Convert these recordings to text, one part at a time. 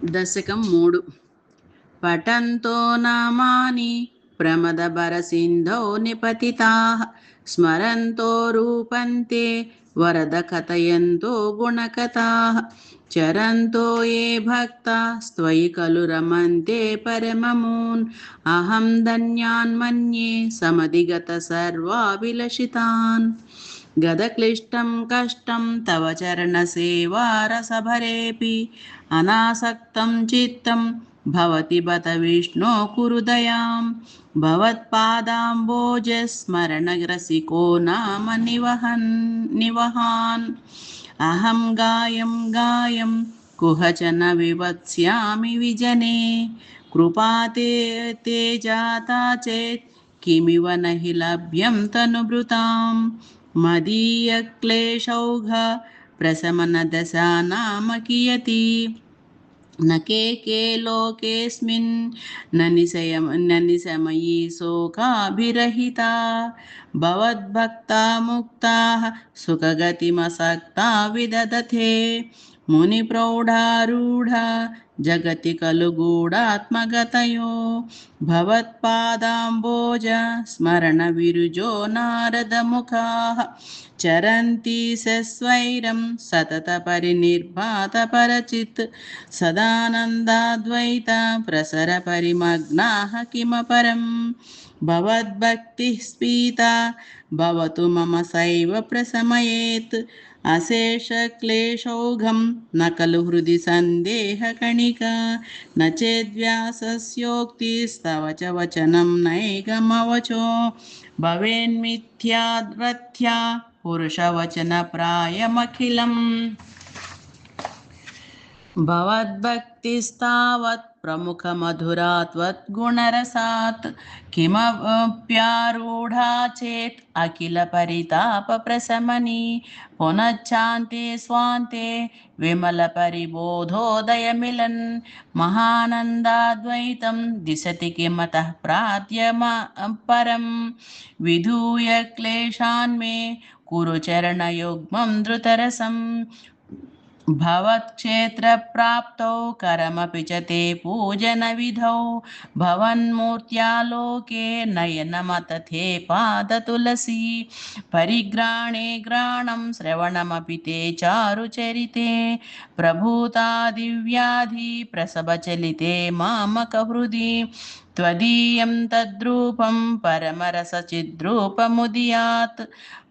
दशकं 3 पठन्तो नामानि प्रमदभरसिन्धौ निपतिताः स्मरन्तो रूपन्ते वरद कथयन्तो गुणकथाः चरन्तो ये भक्ता स्त्वयि खलु रमन्ते परममून् अहं धन्यान् मन्ये समधिगत सर्वाभिलषितान् गदक्लिष्टं कष्टं तव चरणसेवा रसभरेऽपि अनासक्तं चित्तं भवति बत विष्णो कुरु दयां भवत्पादाम्बोजस्मरणरसिको नाम निवहान् अहं गायं कुहचन विवत्स्यामि विजने कृपा ते जाता चेत् किमिव न हि लभ्यं तनुभृतां मदीयक्लेशौघ प्रशमनदशा नाम कियती न के लोकेऽस्मिन् न निशमयी शोकाभिरहिता भवद्भक्ता मुक्ताः सुखगतिमसक्ता विदधते मुनिप्रौढारूढा जगति खलु गूढात्मगतयो भवत्पादाम्बोज स्मरणविरुजो नारदमुखाः चरन्ति सस्वैरं सततपरिनिर्भातपरचित् सदानन्दाद्वैता प्रसरपरिमग्नाः किमपरं भवद्भक्तिः स्फीता भवतु मम सैव प्रशमयेत् अशेषक्लेशौघं न खलु हृदि सन्देहकणिका न चेद्व्यासस्योक्तिस्तव च वचनं नैगमवचो भवेन्मिथ्याद्वथ्या पुरुषवचनप्रायमखिलम् भवद्भक्तिस्तावत् प्रमुखमधुरा त्वद्गुणरसात् किमप्यारूढा चेत् अखिलपरितापप्रशमनी पुनश्चान्ते स्वान्ते विमलपरिबोधोदयमिलन् महानन्दाद्वैतं दिशति किमतः प्रात्यमपरं विधूय क्लेशान् मे कुरु चरणयुग्मं धृतरसम् भवत्क्षेत्रप्राप्तौ करमपि च ते पूजनविधौ भवन्मूर्त्यालोके नयनमतथे पादतुलसी परिग्राणे ग्राणं श्रवणमपि ते चारुचरिते प्रभूतादिव्याधि प्रसवचलिते मामकहृदि त्वदीयं तद्रूपं परमरसचिद्रूपमुदीयात्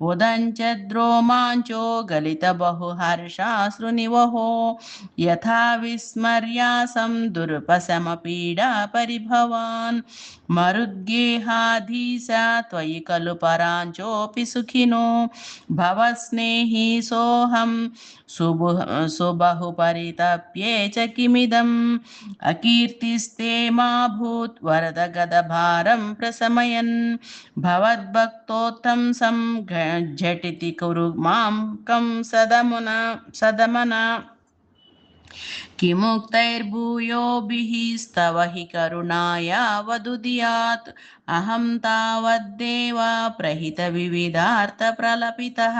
उदञ्चद्रोमाञ्चो गलितबहुहर्षाश्रुनिवहो यथा विस्मर्यासं दुर्पशमपीडापरिभवान् मरुद्गेहाधीशा त्वयि खलु पराञ्चोऽपि सुखिनो भवस्नेही सोऽहं सुबहुपरितप्ये च किमिदम् अकीर्तिस्ते मा भूत् वरद गदभारं प्रशमयन् भवद्भक्तोत्तंसं झटिति कुरु मां कं सदमना किमुक्तैर्भूयोभिः स्तव हि करुणायावदुदीयात् अहं तावद्देवा प्रहितविविधार्थप्रलपितः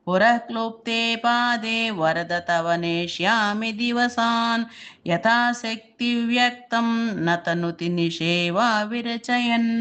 पुरः क्लुप्ते पादे वरद तव नेष्यामि दिवसान् यथाशक्तिव्यक्तं न तनुति निषेवा विरचयन्।